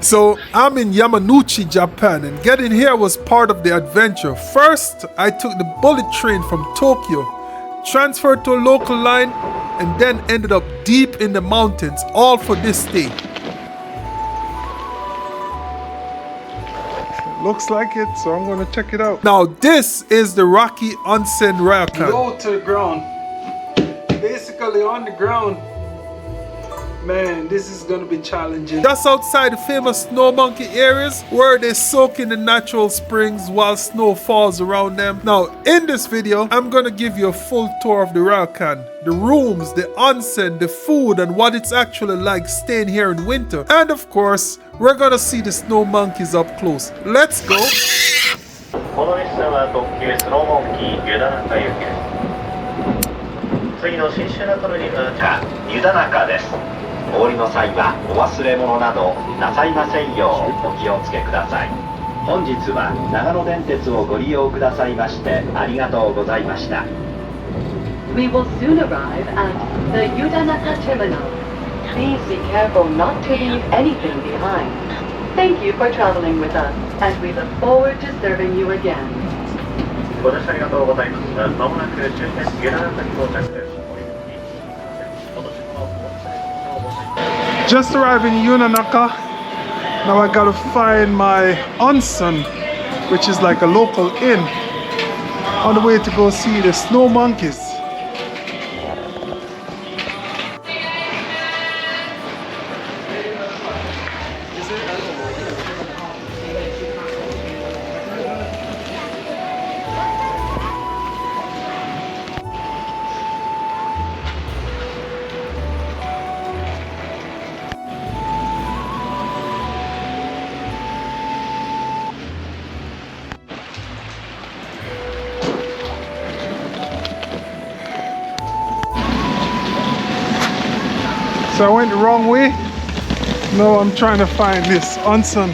So I'm in Yamanouchi, Japan, and getting here was part of the adventure. First, I took the bullet train from Tokyo, transferred to a local line, and then ended up deep in the mountains, all for this stay. Looks like it, so I'm gonna check it out. Now this is the Rakki Onsen Ryokan. Low to the ground. Basically on the ground. Man, this is gonna be challenging. Just outside the famous snow monkey areas where they soak in the natural springs while snow falls around them. Now, in this video, I'm gonna give you a full tour of the Ryokan, the rooms, the onsen, the food, and what it's actually like staying here in winter. And of course, we're gonna see the snow monkeys up close. Let's go! この列車は特急スノーモンキー湯田中行きです。次の新白トルには湯田中です。お降りの際はお忘れ物などなさいませんようお気をつけください。本日は長野電鉄をご利用くださいましてありがとうございました。We will soon arrive at the Yudanaka terminal. Please be careful not to leave anything behind. Thank you for traveling with us, and we look forward to serving you again. ご乗車ありがとうございます。まもなく終点湯田中に到着です。Just arrived in Yunanaka. Now I gotta find my onsen, which is like a local inn, on the way to go see the snow monkeys. So I went the wrong way. Now I'm trying to find this onsen.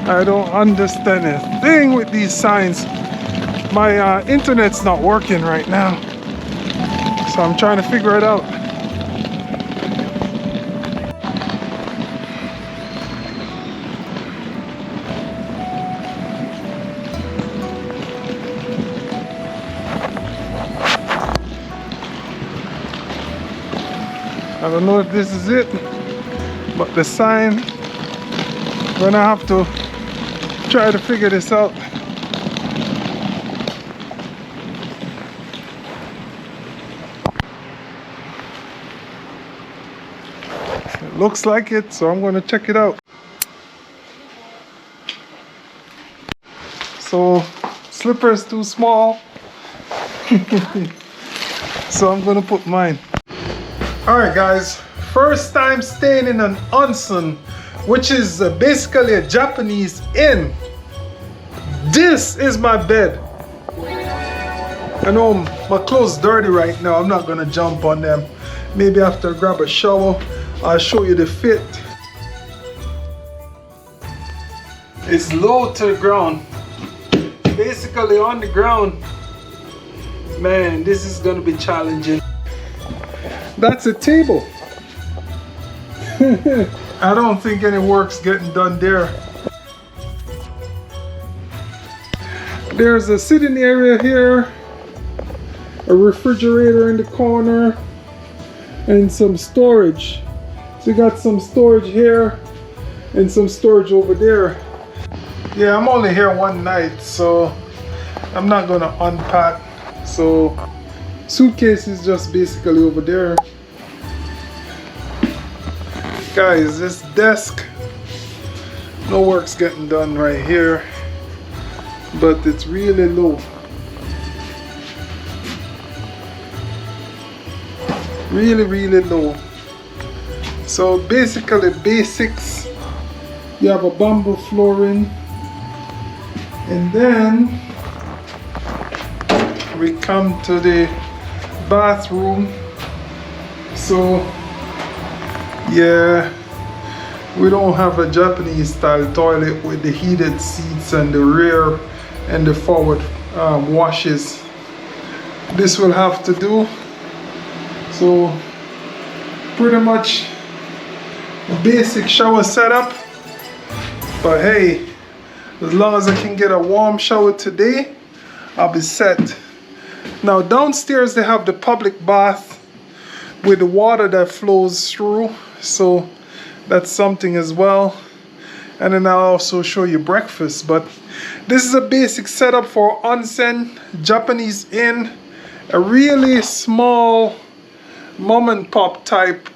I don't understand a thing with these signs. My internet's not working right now, so I'm trying to figure it out. I don't know if this is it, but the sign, I'm gonna have to try to figure this out. It looks like it, so I'm gonna check it out. So, slippers too small, so I'm gonna put mine. Alright guys, first time staying in an onsen, which is basically a Japanese inn. This is my bed. I know my clothes dirty right now, I'm not gonna jump on them. Maybe after I grab a shower, I'll show you the fit. It's low to the ground, basically on the ground. Man, this is gonna be challenging. That's a table. I don't think any work's getting done there. There's a sitting area here, a refrigerator in the corner, and some storage. So you got some storage here and some storage over there. Yeah, I'm only here one night, so I'm not gonna unpack. So suitcase is just basically over there. Guys, this desk, no work's getting done right here, but it's really low. Really low. So basically basics, you have a bamboo flooring, and then we come to the bathroom. So yeah, we don't have a Japanese style toilet with the heated seats and the rear and the forward washes. this will have to do. So pretty much basic shower setup, but hey, as long as I can get a warm shower today, I'll be set. Now downstairs they have the public bath with the water that flows through, so that's something as well. And then I'll also show you breakfast. But this is a basic setup for onsen, Japanese inn, a really small mom and pop type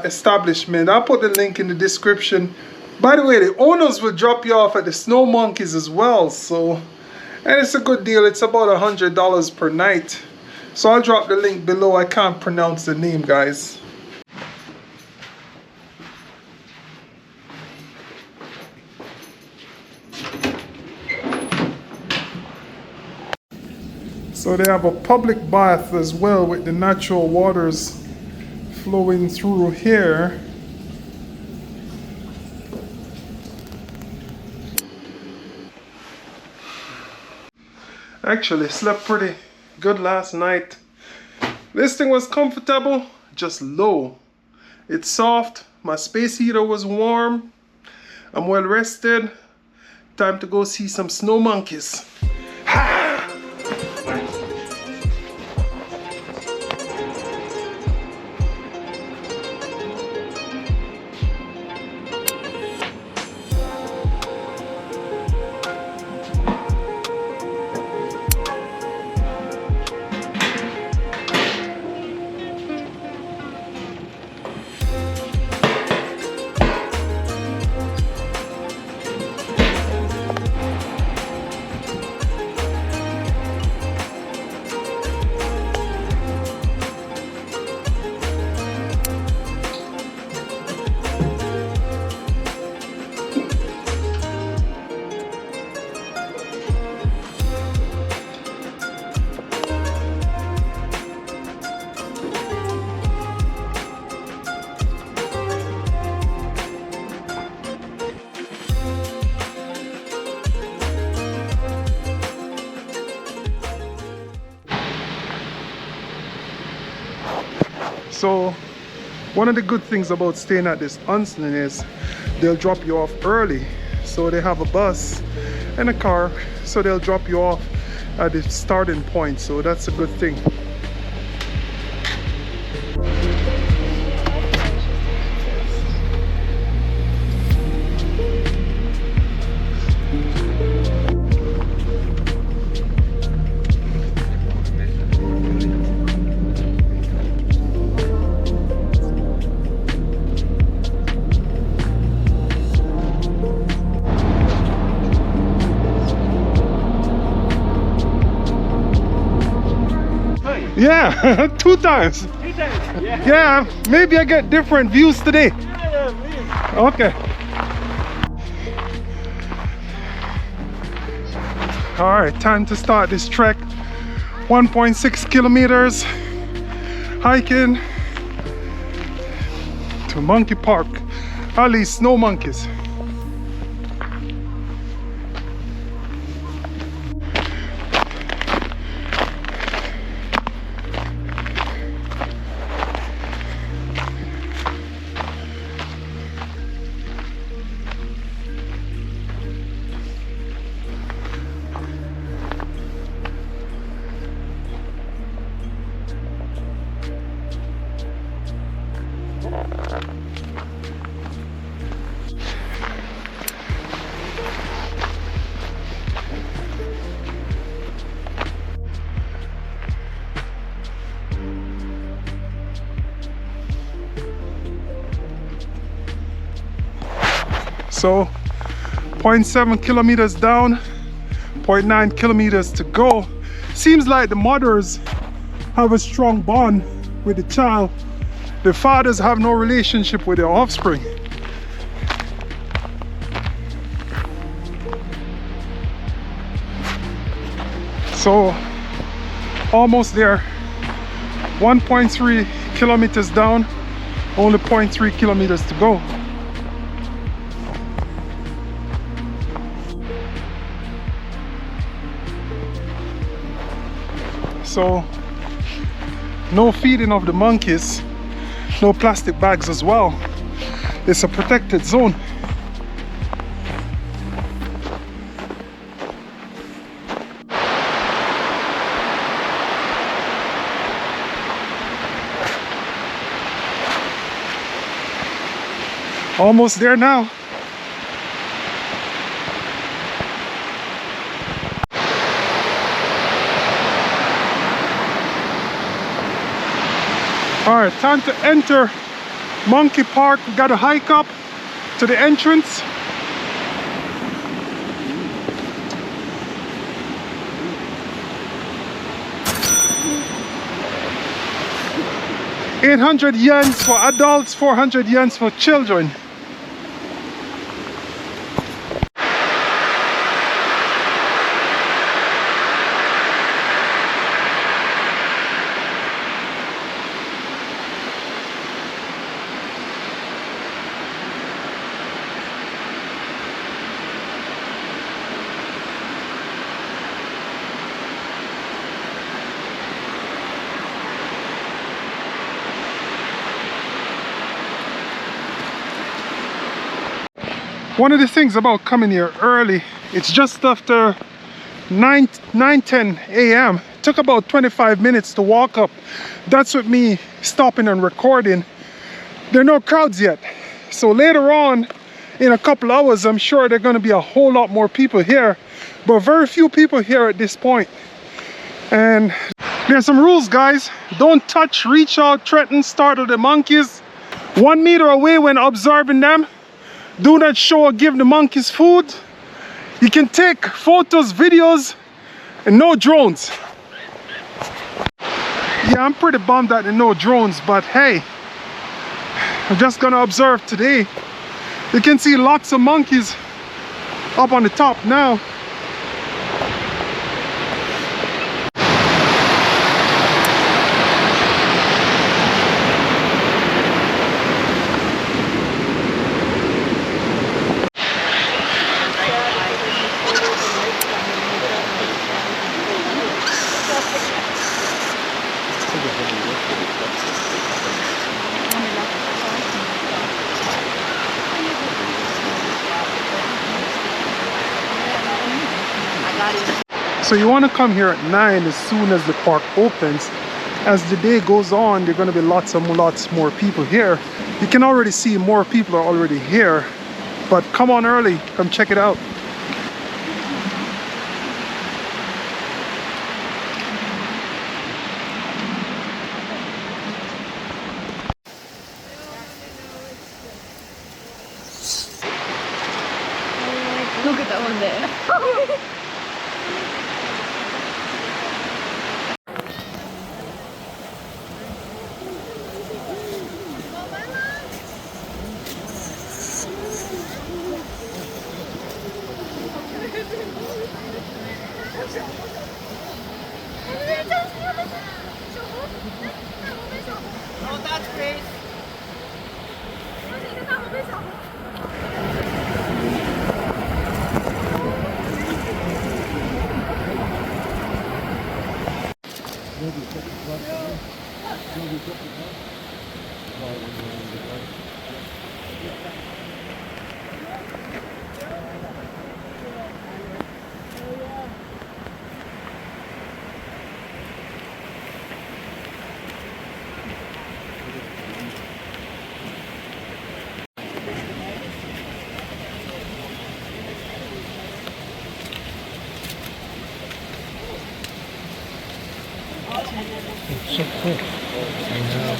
establishment. I'll put the link in the description. By the way, the owners will drop you off at the Snow Monkeys as well, so, and it's a good deal. It's about $100 per night. So I'll drop the link below. I can't pronounce the name, guys. So they have a public bath as well with the natural waters flowing through here. Actually slept pretty good last night. This thing was comfortable, just low. It's soft, my space heater was warm, I'm well rested. Time to go see some snow monkeys. So one of the good things about staying at this onsen is they'll drop you off early. So they have a bus and a car, so they'll drop you off at the starting point, so that's a good thing. Yeah, 2 times. 2 times, yeah. Yeah, maybe I get different views today. Yeah, please. Okay. All right, time to start this trek. 1.6 kilometers hiking to Monkey Park, at least snow monkeys. So 0.7 kilometers down, 0.9 kilometers to go. Seems like the mothers have a strong bond with the child. The fathers have no relationship with their offspring. So almost there. 1.3 kilometers down, only 0.3 kilometers to go. So no feeding of the monkeys, no plastic bags as well. It's a protected zone. Almost there now. Alright, time to enter Monkey Park. We gotta hike up to the entrance. $800 for adults, 400 yens for children. One of the things about coming here early, it's just after 9:10 a.m. Took about 25 minutes to walk up. That's with me stopping and recording. There are no crowds yet. So later on, in a couple hours, I'm sure there are going to be a whole lot more people here. But very few people here at this point. And there's some rules, guys. Don't touch, reach out, threaten, startle the monkeys. 1 meter away when observing them. Do not show or give the monkeys food. You can take photos, videos, and no drones. Yeah, I'm pretty bummed that there are no drones, but hey, I'm just gonna observe today. You can see lots of monkeys up on the top now. So you want to come here at 9 as soon as the park opens. As the day goes on, there are going to be lots more people here. You can already see more people are already here. But come on early, come check it out. Look at that one there. Oh, that's great. So cool. I know.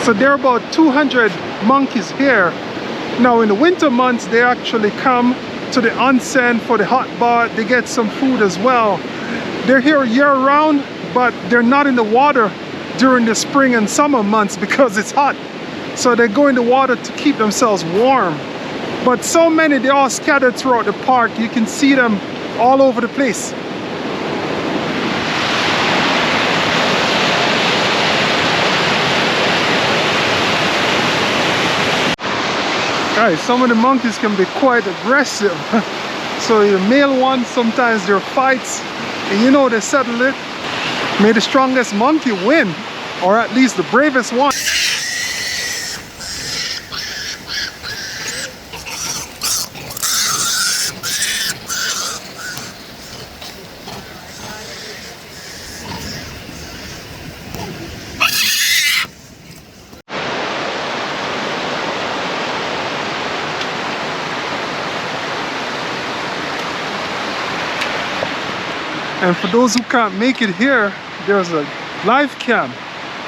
So there are about 200 monkeys here. Now in the winter months, they actually come to the onsen for the hot bath. They get some food as well. They're here year round, but they're not in the water during the spring and summer months because it's hot. So they go in the water to keep themselves warm. But so many, they're all scattered throughout the park. You can see them all over the place. Guys, some of the monkeys can be quite aggressive. So the male ones, sometimes there are fights, and you know they settle it. May the strongest monkey win, or at least the bravest one. And for those who can't make it here, there's a live cam.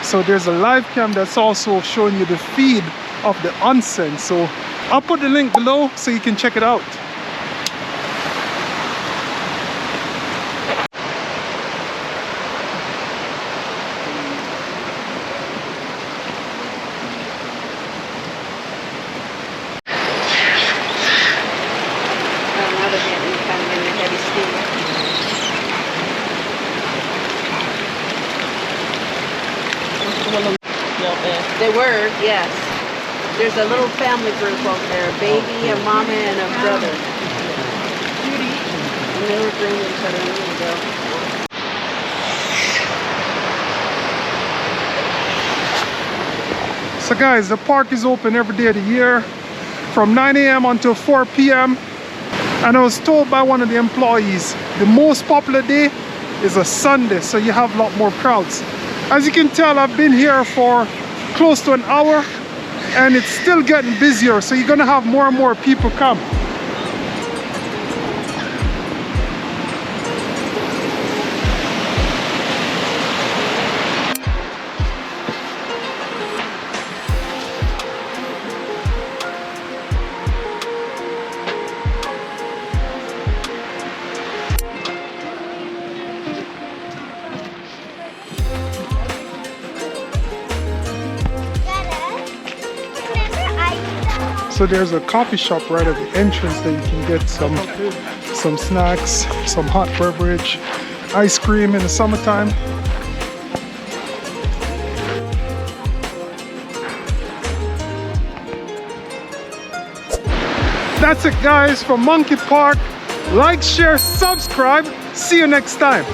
So there's a live cam that's also showing you the feed of the onsen. So I'll put the link below so you can check it out. They were, yes. There's a little family group over there, a baby, a mama, and a brother. And they were grooming each other a minute ago. So guys, the park is open every day of the year from 9 a.m. until 4 p.m. And I was told by one of the employees, the most popular day is a Sunday, so you have a lot more crowds. As you can tell, I've been here for close to an hour and it's still getting busier, so you're gonna have more and more people come. So there's a coffee shop right at the entrance that you can get some snacks, some hot beverage, ice cream in the summertime. That's it guys from Monkey Park. Like, share, subscribe. See you next time.